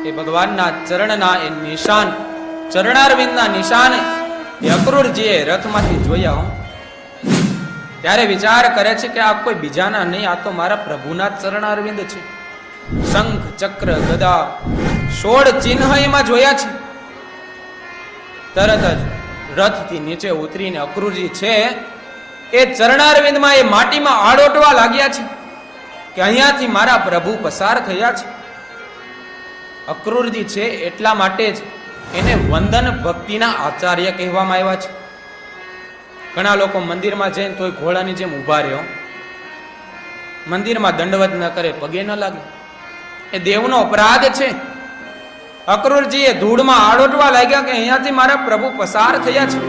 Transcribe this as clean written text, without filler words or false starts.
એ ભગવાનના ચરણના એ નિશાન, ચરણારવિંદના નિશાન એ અક્રૂરજીએ રથમાંથી જોયા હો. ત્યારે વિચાર કરે છે કે આ કોઈ બીજાના નહીં, આ તો મારા પ્રભુના ચરણારવિંદ છે. શંખ, ચક્ર, ગદા 16 ચિહ્ન એમાં જોયા છે. તરત જ રથથી નીચે ઉતરીને અક્રૂરજી છે એ ચરણારવિંદમાં એ માટીમાં આડોટવા લાગ્યા છે કે અહીંયાથી મારા પ્રભુ પસાર થયા છે. અક્રૂરજી છે એટલા માટે જ એને વંદન ભક્તિના આચાર્ય કહેવામાં આવ્યા છે. ઘણા લોકો મંદિરમાં જઈને તોય ઘોડાની જેમ ઊભા રહ્યો, મંદિરમાં દંડવત ન કરે, પગે ન લાગે, એ દેવનો અપરાધ છે. અક્રૂરજીએ ધૂળમાં આડોટવા લાગ્યા કે અહીંયાથી મારા પ્રભુ પસાર થયા છે.